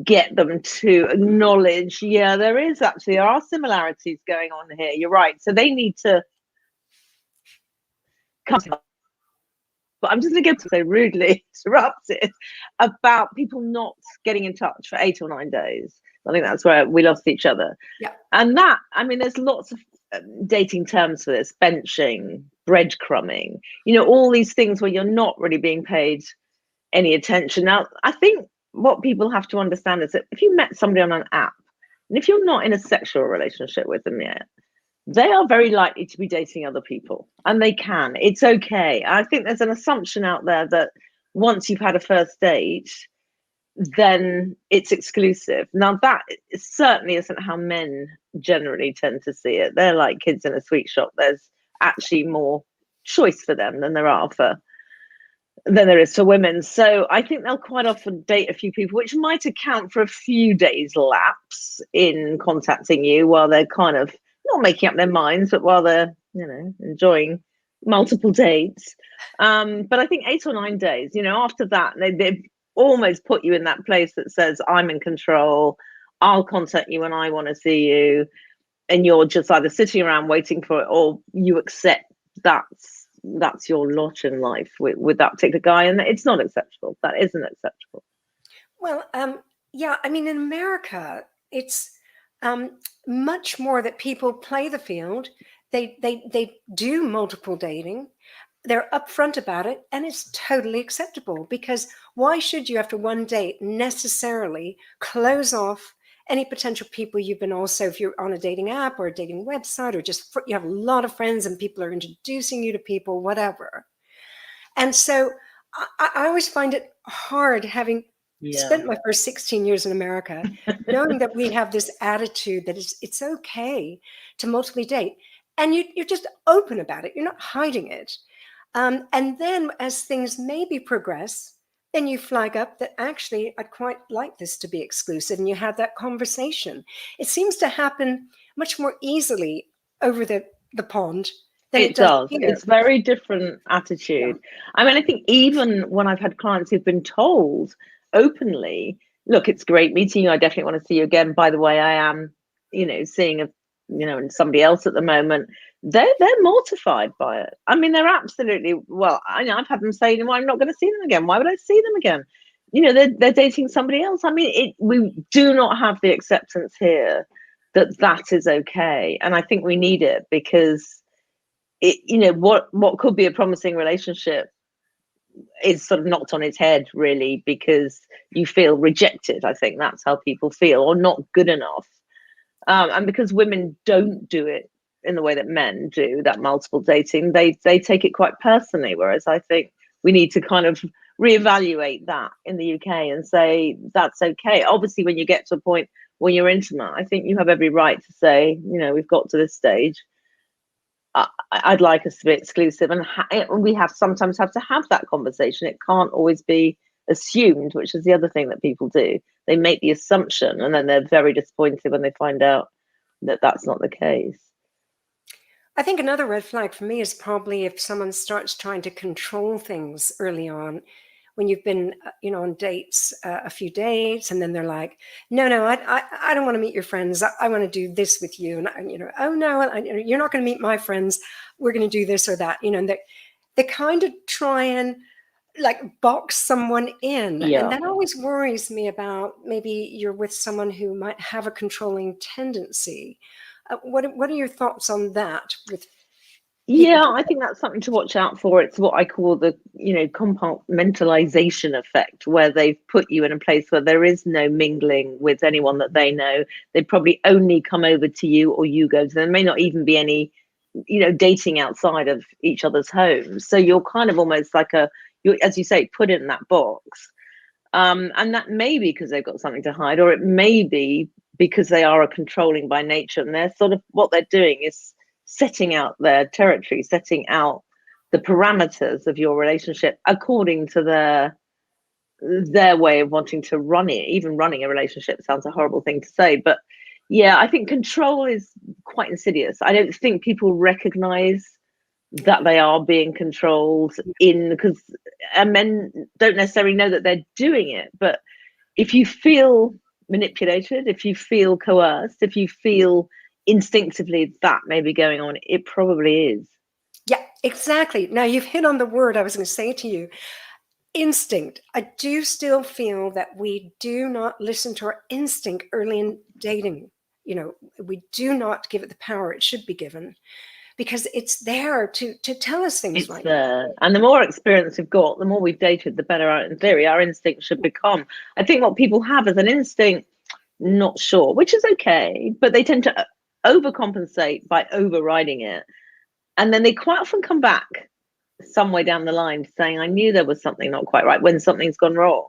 get them to acknowledge, yeah, there are similarities going on here. You're right. So they need to come. But I'm just going to get so rudely interrupted about people not getting in touch for 8 or 9 days. I think that's where we lost each other. Yeah. And there's lots of dating terms for this: benching, breadcrumbing, all these things where you're not really being paid any attention. Now, I think what people have to understand is that if you met somebody on an app, and if you're not in a sexual relationship with them yet, they are very likely to be dating other people, and they can. It's okay. I think there's an assumption out there that once you've had a first date, then it's exclusive. Now, that certainly isn't how men generally tend to see it. They're like kids in a sweet shop. There's actually more choice for them than there is for women. So I think they'll quite often date a few people, which might account for a few days lapse in contacting you while they're kind of not making up their minds, but while they're, enjoying multiple dates. But I think 8 or 9 days, after that, almost put you in that place that says, I'm in control, I'll contact you when I want to see you, and you're just either sitting around waiting for it, or you accept that's your lot in life with that particular guy, and it's not acceptable. That isn't acceptable. Well, yeah, I mean, in America, it's much more that people play the field. They do multiple dating. They're upfront about it, and it's totally acceptable, because why should you, after one date, necessarily close off any potential people you've been also, if you're on a dating app or a dating website, or just you have a lot of friends and people are introducing you to people, whatever. And so I always find it hard, having spent my first 16 years in America, knowing that we have this attitude that it's okay to multiply date, and you're just open about it. You're not hiding it. And then as things maybe progress, then you flag up that actually I'd quite like this to be exclusive, and you have that conversation. It seems to happen much more easily over the pond than it does here. It's very different attitude. I mean, I think even when I've had clients who've been told openly, look, it's great meeting you, I definitely want to see you again. By the way, I am, seeing somebody else at the moment. They're mortified by it. I mean, they're absolutely, well, I've had them say, well, I'm not going to see them again. Why would I see them again? They're dating somebody else. I mean, we do not have the acceptance here that is okay. And I think we need it, because what could be a promising relationship is sort of knocked on its head, really, because you feel rejected. I think that's how people feel, or not good enough. And because women don't do it in the way that men do, that multiple dating, they take it quite personally. Whereas I think we need to kind of reevaluate that in the UK and say that's okay. Obviously, when you get to a point when you're intimate, I think you have every right to say, we've got to this stage. I'd like us to be exclusive, and we sometimes have to have that conversation. It can't always be assumed, which is the other thing that people do. They make the assumption, and then they're very disappointed when they find out that that's not the case. I think another red flag for me is probably if someone starts trying to control things early on, when you've been, on dates, a few dates, and then they're like, no, I don't want to meet your friends. I want to do this with you. And, oh no, you're not going to meet my friends. We're going to do this or that, and they kind of try and like box someone in. And that always worries me about maybe you're with someone who might have a controlling tendency. What are your thoughts on that? I think that's something to watch out for. It's what I call the, compartmentalization effect, where they've put you in a place where there is no mingling with anyone that they know. They probably only come over to you, or you go to them. There may not even be any, dating outside of each other's homes. So you're kind of almost like you're, as you say, put in that box. And that may be because they've got something to hide, or it may be because they are a controlling by nature, and they're sort of, what they're doing is setting out their territory, setting out the parameters of your relationship according to their way of wanting to run it. Even running a relationship sounds a horrible thing to say, but I think control is quite insidious. I don't think people recognize that they are being controlled, because men don't necessarily know that they're doing it. But if you feel manipulated, if you feel coerced, if you feel instinctively that may be going on, it probably is. Yeah, exactly. Now you've hit on the word I was going to say to you. Instinct. I do still feel that we do not listen to our instinct early in dating. We do not give it the power it should be given, because it's there to tell us things. It's there. And the more experience we've got, the more we've dated, the better, in theory, our instinct should become. I think what people have as an instinct, not sure, which is okay, but they tend to overcompensate by overriding it. And then they quite often come back some way down the line saying, I knew there was something not quite right, when something's gone wrong.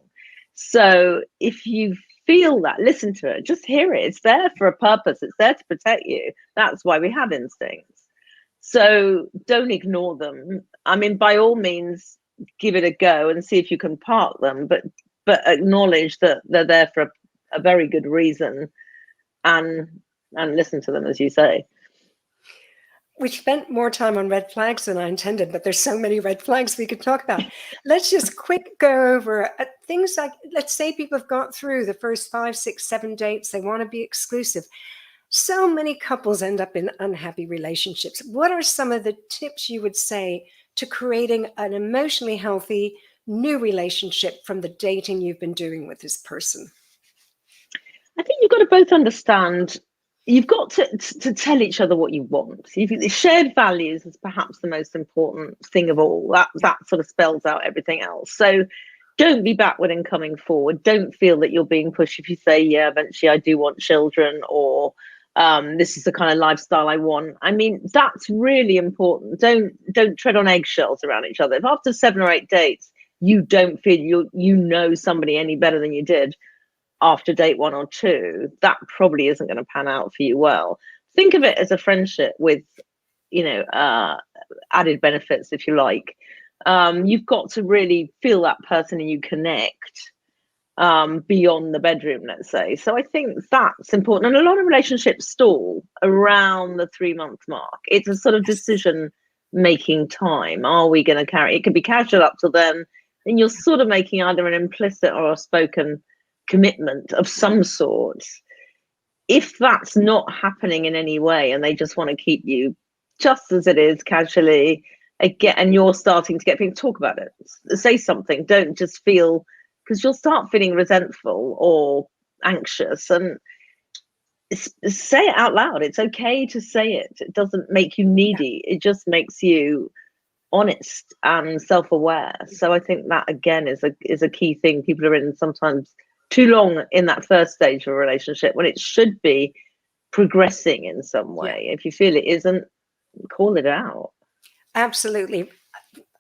So if you feel that, listen to it, just hear it. It's there for a purpose. It's there to protect you. That's why we have instincts. So don't ignore them. I mean, by all means, give it a go and see if you can park them, but acknowledge that they're there for a very good reason, and listen to them, as you say. We spent more time on red flags than I intended, but there's so many red flags we could talk about. Let's just quick go over things like, let's say people have got through the first 5, 6, 7 dates. They want to be exclusive. So many couples end up in unhappy relationships. What are some of the tips you would say to creating an emotionally healthy new relationship from the dating you've been doing with this person? I think you've got to both understand, you've got to tell each other what you want. Shared values is perhaps the most important thing of all. That sort of spells out everything else. So don't be backward in coming forward. Don't feel that you're being pushed if you say, yeah, eventually I do want children, or this is the kind of lifestyle I want. I mean, that's really important. Don't tread on eggshells around each other. If after 7 or 8 dates you don't feel you know somebody any better than you did after date 1 or 2, that probably isn't going to pan out for you well. Think of it as a friendship with, added benefits, if you like. You've got to really feel that person and you connect beyond the bedroom, let's say. So I think that's important. And a lot of relationships stall around the 3-month mark. It's a sort of decision making time. Are we going to carry it? Could be casual up till then, and you're sort of making either an implicit or a spoken commitment of some sort. If that's not happening in any way and they just want to keep you just as it is casually again, and you're starting to get people, talk about it, say something. Don't just feel, because you'll start feeling resentful or anxious, and say it out loud. It's okay to say it. It doesn't make you needy. It just makes you honest and self-aware. So I think that again is a key thing. People are in sometimes too long in that first stage of a relationship when it should be progressing in some way. If you feel it isn't, call it out. Absolutely.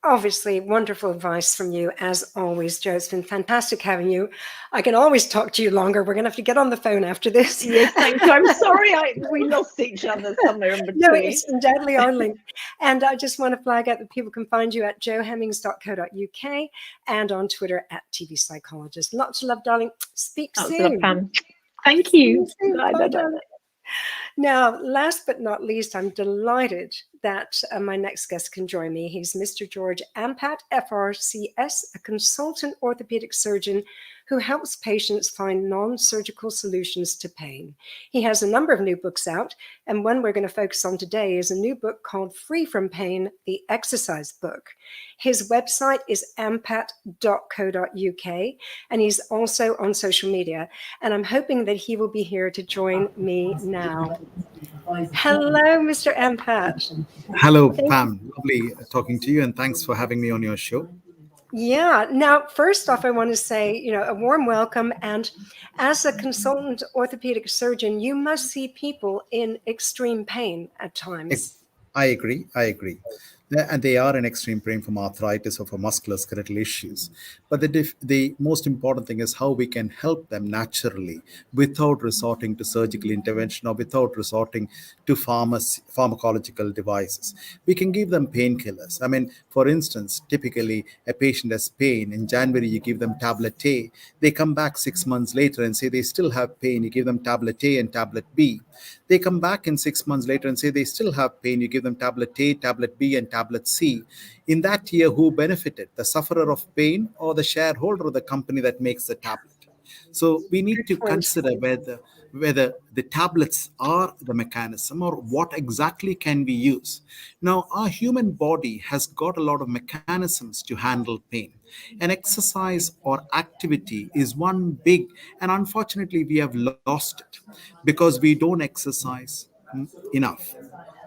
Obviously, wonderful advice from you, as always, Jo. It's been fantastic having you. I can always talk to you longer. We're going to have to get on the phone after this. Yes, thank you. I'm sorry we lost each other somewhere in between. No, it's undoubtedly our link. And I just want to flag out that people can find you at johemmings.co.uk and on Twitter at TV Psychologist. Lots of love, darling. Speak soon. Pam. Thank you. Bye, darling. Now, last but not least, I'm delighted that my next guest can join me. He's Mr. George Ampat, FRCS, a consultant orthopedic surgeon who helps patients find non-surgical solutions to pain. He has a number of new books out, and one we're going to focus on today is a new book called Free from Pain, the Exercise Book. His website is ampat.co.uk, and he's also on social media, and I'm hoping that he will be here to join me now. Hello, Mr. Ampat. Hello, Pam. Lovely talking to you, and thanks for having me on your show. Yeah. Now, first off, I want to say, a warm welcome. And as a consultant orthopedic surgeon, you must see people in extreme pain at times. I agree. And they are in extreme pain from arthritis or for musculoskeletal issues. But the most important thing is how we can help them naturally without resorting to surgical intervention or without resorting to pharmacological devices. We can give them painkillers. I mean, for instance, typically a patient has pain. In January, you give them tablet A. They come back 6 months later and say they still have pain. You give them tablet A and tablet B. They come back in 6 months later and say they still have pain. You give them tablet A, tablet B, and tablet C. In that year, who benefited? The sufferer of pain or the shareholder of the company that makes the tablet? So we need to consider whether the tablets are the mechanism or what exactly can we use. Now, our human body has got a lot of mechanisms to handle pain. And exercise or activity is one big, and unfortunately we have lost it because we don't exercise enough.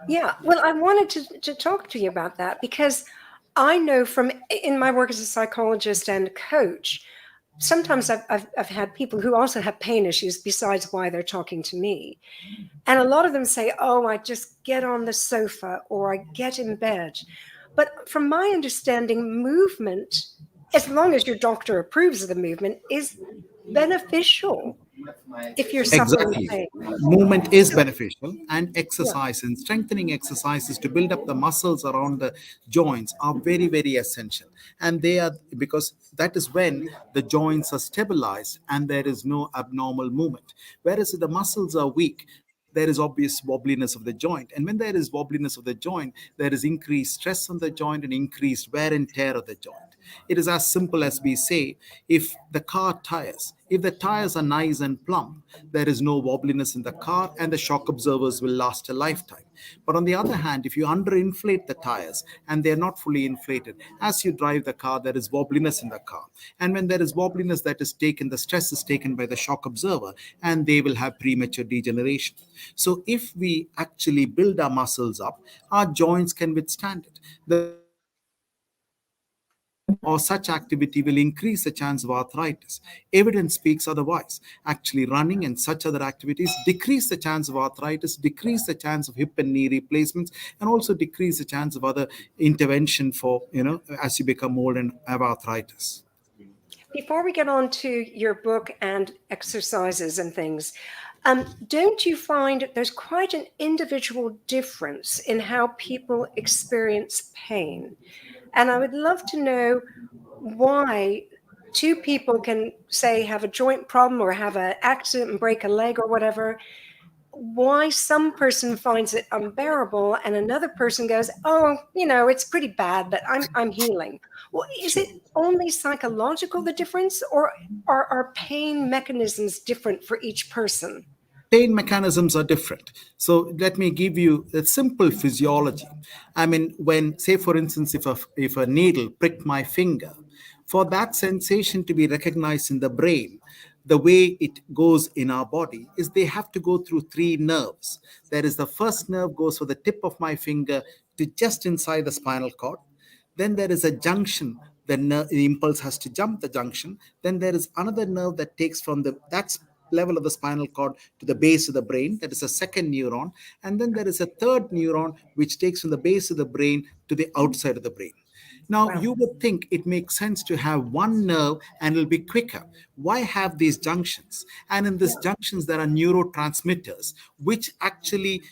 Yeah, well, I wanted to talk to you about that because I know from in my work as a psychologist and coach, sometimes I've had people who also have pain issues besides why they're talking to me. And a lot of them say, oh, I just get on the sofa or I get in bed. But from my understanding, movement, as long as your doctor approves of the movement, is beneficial if you're suffering pain. Movement is beneficial, and exercise and strengthening exercises to build up the muscles around the joints are very, very essential. And they are, because that is when the joints are stabilized and there is no abnormal movement. Whereas if the muscles are weak, there is obvious wobbliness of the joint. And when there is wobbliness of the joint, there is increased stress on the joint and increased wear and tear of the joint. It is as simple as we say, if the tires are nice and plump, there is no wobbliness in the car and the shock absorbers will last a lifetime. But on the other hand, if you underinflate the tires and they're not fully inflated, as you drive the car, there is wobbliness in the car. And when there is wobbliness, that is taken, the stress is taken by the shock absorber, and they will have premature degeneration. So if we actually build our muscles up, our joints can withstand it. Or such activity will increase the chance of arthritis. Evidence speaks otherwise. Actually, running and such other activities decrease the chance of arthritis, decrease the chance of hip and knee replacements, and also decrease the chance of other intervention for, as you become old and have arthritis. Before we get on to your book and exercises and things, don't you find there's quite an individual difference in how people experience pain? And I would love to know why two people can, say, have a joint problem or have an accident and break a leg or whatever, why some person finds it unbearable and another person goes, oh, it's pretty bad, but I'm healing. Well, is it only psychological, the difference, or are pain mechanisms different for each person? Pain mechanisms are different. So let me give you a simple physiology. I mean, when, say, for instance, if a needle pricked my finger, for that sensation to be recognized in the brain, the way it goes in our body is they have to go through 3 nerves. There is the first nerve goes for the tip of my finger to just inside the spinal cord. Then there is a junction. The impulse has to jump the junction. Then there is another nerve that takes from that's level of the spinal cord to the base of the brain. That is a second neuron. And then there is a third neuron which takes from the base of the brain to the outside of the brain. Now, you would think it makes sense to have one nerve and it'll be quicker. Why have these junctions? And in these junctions, there are neurotransmitters, which actually,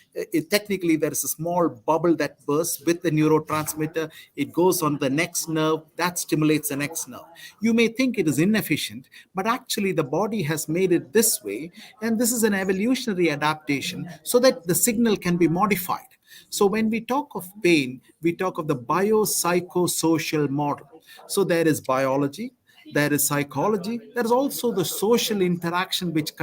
technically, there is a small bubble that bursts with the neurotransmitter. It goes on the next nerve, that stimulates the next nerve. You may think it is inefficient, but actually the body has made it this way. And this is an evolutionary adaptation so that the signal can be modified. So when we talk of pain, we talk of the biopsychosocial model. So there is biology, there is psychology, there is also the social interaction which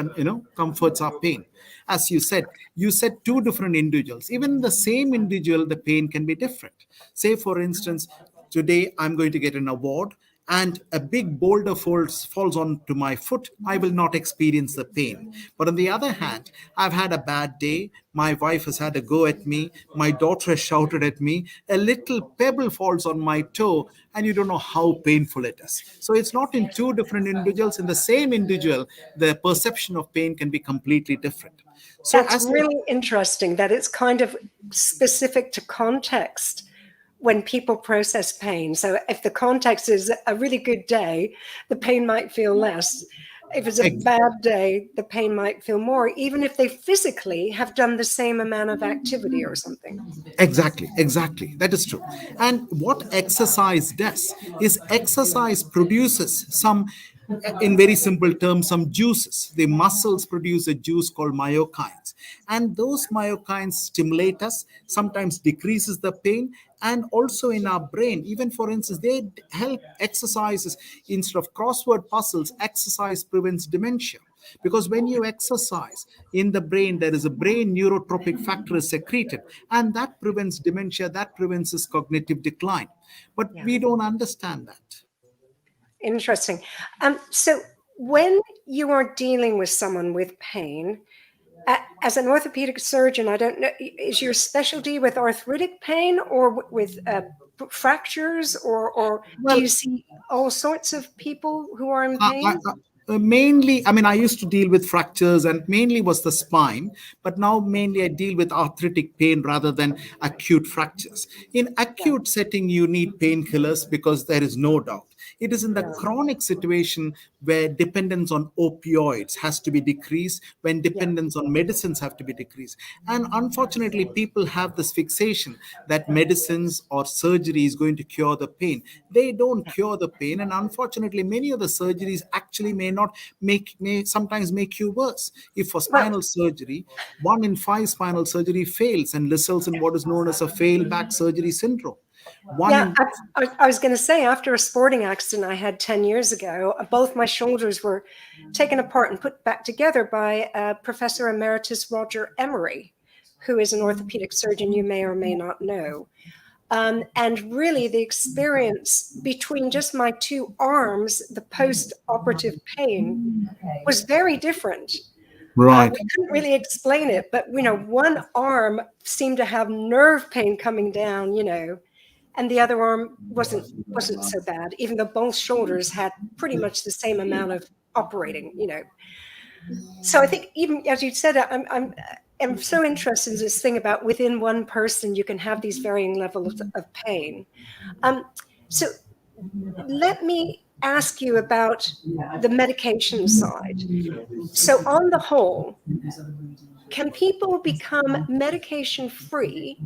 comforts our pain. As you said 2 different individuals. Even the same individual, the pain can be different. Say, for instance, today I'm going to get an award and a big boulder falls onto my foot, I will not experience the pain. But on the other hand, I've had a bad day, my wife has had a go at me, my daughter has shouted at me, a little pebble falls on my toe, and you don't know how painful it is. So it's not in 2 different individuals. In the same individual, the perception of pain can be completely different. So that's really interesting that it's kind of specific to context when people process pain. So if the context is a really good day, the pain might feel less. If it's a bad day, the pain might feel more, even if they physically have done the same amount of activity or something. Exactly. That is true. And what exercise does is exercise produces some, in very simple terms, some juices. The muscles produce a juice called myokines. And those myokines stimulate us, sometimes decreases the pain. And also in our brain, even for instance, they help exercises. Instead of crossword puzzles, exercise prevents dementia. Because when you exercise, in the brain, there is a brain neurotropic factor is secreted, and that prevents dementia, that prevents this cognitive decline. But we don't understand that. Interesting. So when you are dealing with someone with pain, as an orthopedic surgeon, I don't know, is your specialty with arthritic pain or with fractures, or do you see all sorts of people who are in pain? Mainly, I used to deal with fractures and mainly was the spine, but now mainly I deal with arthritic pain rather than acute fractures. In acute setting, you need painkillers because there is no doubt. It is in the chronic situation where dependence on opioids has to be decreased, when dependence on medicines have to be decreased. And unfortunately, people have this fixation that medicines or surgery is going to cure the pain. They don't cure the pain, and unfortunately, many of the surgeries actually may sometimes make you worse. If for spinal surgery, 1 in 5 spinal surgery fails and results in what is known as a failed back surgery syndrome. I was going to say, after a sporting accident I had 10 years ago, both my shoulders were taken apart and put back together by Professor Emeritus Roger Emery, who is an orthopedic surgeon you may or may not know. And really, the experience between just my 2 arms, the post-operative pain, was very different. Right. We couldn't really explain it, but, one arm seemed to have nerve pain coming down, and the other arm wasn't so bad, even though both shoulders had pretty much the same amount of operating, So I think, even as you said, I'm so interested in this thing about within one person, you can have these varying levels of pain. So let me ask you about the medication side. So on the whole, can people become medication free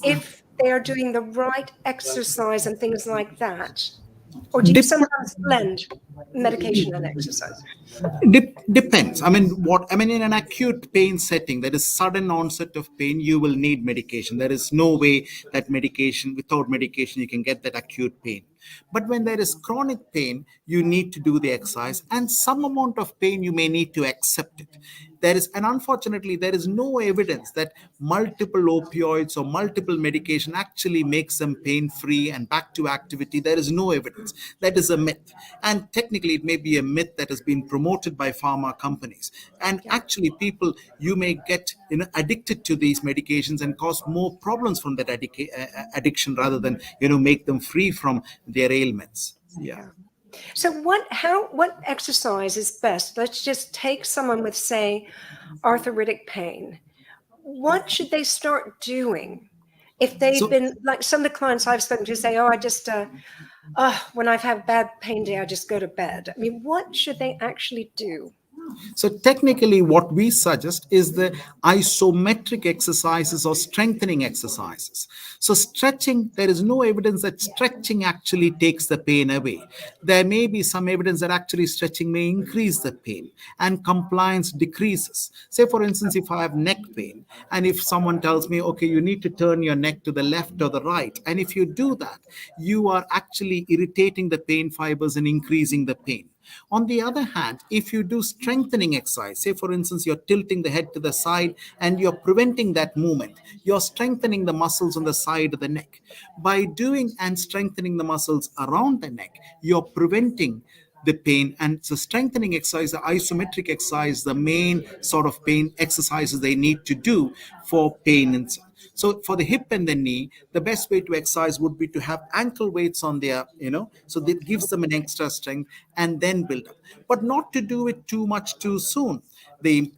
if they are doing the right exercise and things like that? Or do you sometimes blend medication and exercise? Depends. In an acute pain setting, that is sudden onset of pain, you will need medication. There is no way that without medication, you can get that acute pain. But when there is chronic pain, you need to do the exercise, and some amount of pain, you may need to accept it. Unfortunately, there is no evidence that multiple opioids or multiple medication actually makes them pain-free and back to activity. There is no evidence. That is a myth. And technically, it may be a myth that has been promoted by pharma companies. And actually, people, you may get addicted to these medications and cause more problems from that addiction rather than make them free from their ailments. Yeah. So what exercise is best? Let's just take someone with, say, arthritic pain. What should they start doing if they've been, like some of the clients I've spoken to say, I just, when I've had bad pain day, I just go to bed. What should they actually do? So technically, what we suggest is the isometric exercises or strengthening exercises. So stretching, there is no evidence that stretching actually takes the pain away. There may be some evidence that actually stretching may increase the pain and compliance decreases. Say, for instance, if I have neck pain, and if someone tells me, okay, you need to turn your neck to the left or the right, and if you do that, you are actually irritating the pain fibers and increasing the pain. On the other hand, if you do strengthening exercise, say for instance, you're tilting the head to the side and you're preventing that movement, you're strengthening the muscles on the side of the neck. By doing and strengthening the muscles around the neck, you're preventing the pain. And so strengthening exercise, the isometric exercise, the main sort of pain exercises they need to do for pain. So for the hip and the knee, the best way to exercise would be to have ankle weights on their, so that gives them an extra strength and then build up. But not to do it too much too soon.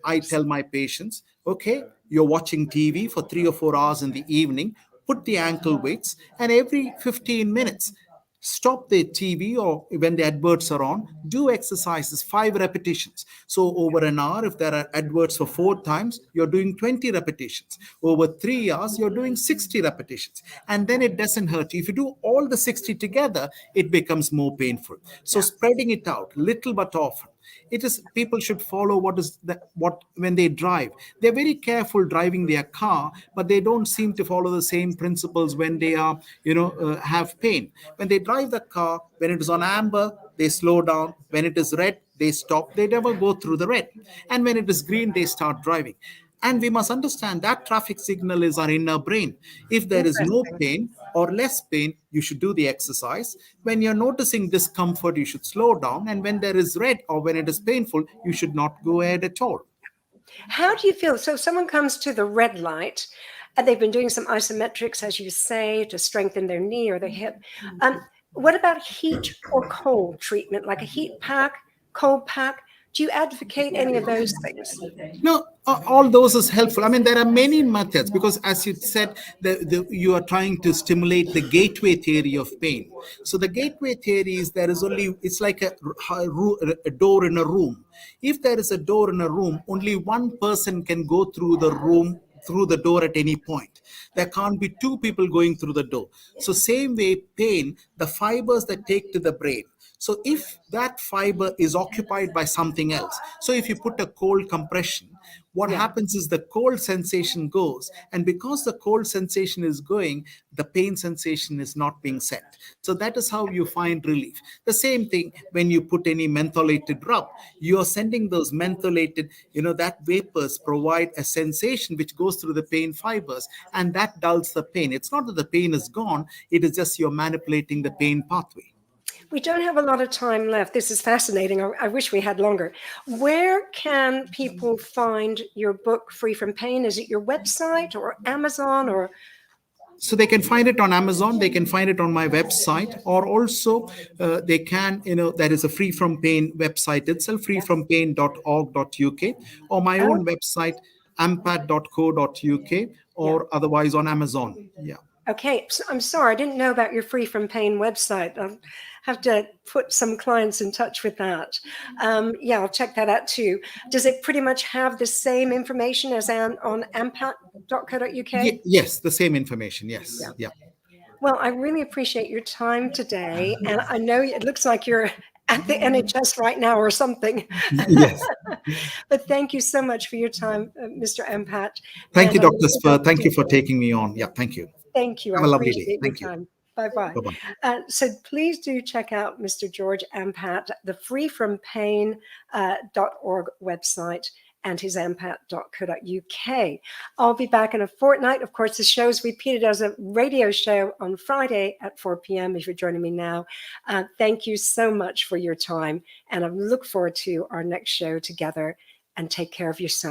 I tell my patients, okay, you're watching TV for 3 or 4 hours in the evening, put the ankle weights, and every 15 minutes, stop the TV or when the adverts are on, do exercises, 5 repetitions. So over an hour, if there are adverts for 4 times, you're doing 20 repetitions. Over 3 hours, you're doing 60 repetitions. And then it doesn't hurt you. If you do all the 60 together, it becomes more painful. So spreading it out little but often. People should follow when they drive. They're very careful driving their car, but they don't seem to follow the same principles when they are, have pain. When they drive the car, when it is on amber, they slow down. When it is red, they stop. They never go through the red. And when it is green, they start driving. And we must understand that traffic signal is our inner brain. If there is no pain or less pain, you should do the exercise. When you're noticing discomfort, you should slow down. And when there is red or when it is painful, you should not go ahead at all. How do you feel? So if someone comes to the red light and they've been doing some isometrics, as you say, to strengthen their knee or their hip. What about heat or cold treatment, like a heat pack, cold pack? Do you advocate any of those things? No, all those is helpful. I mean, there are many methods because, as you said, you are trying to stimulate the gateway theory of pain. So the gateway theory is it's like a door in a room. If there is a door in a room, only one person can go through the door at any point. There can't be two people going through the door. So same way, pain, the fibers that take to the brain. So if that fiber is occupied by something else, so if you put a cold compression, what happens is the cold sensation goes, and because the cold sensation is going, the pain sensation is not being sent. So that is how you find relief. The same thing when you put any mentholated rub, you are sending those mentholated, that vapors provide a sensation which goes through the pain fibers, and that dulls the pain. It's not that the pain is gone, it is just you're manipulating the pain pathway. We don't have a lot of time left. This is fascinating. I wish we had longer. Where can people find your book, Free from Pain? Is it your website or Amazon or? So they can find it on Amazon, they can find it on my website, or also they can, there is a Free from Pain website itself, freefrompain.org.uk, or my own website, ampat.co.uk, or otherwise on Amazon. Yeah. Okay, so I'm sorry, I didn't know about your Free from Pain website. I'll have to put some clients in touch with that. I'll check that out too. Does it pretty much have the same information as on ampat.co.uk? Yes, the same information. Yes. Yeah. Well, I really appreciate your time today. And I know it looks like you're at the NHS right now or something. Yes. But thank you so much for your time, Mr. Ampat. Thank you, Dr. Spurr. Thank you for taking me on. Yeah, thank you. Thank you. Have I a lovely appreciate day. Thank your you. time. Bye-bye. Bye-bye. So please do check out Mr. George Ampat, the freefrompain.org website, and his ampat.co.uk. I'll be back in a fortnight. Of course, the show is repeated as a radio show on Friday at 4 p.m. if you're joining me now. Thank you so much for your time, and I look forward to our next show together, and take care of yourself.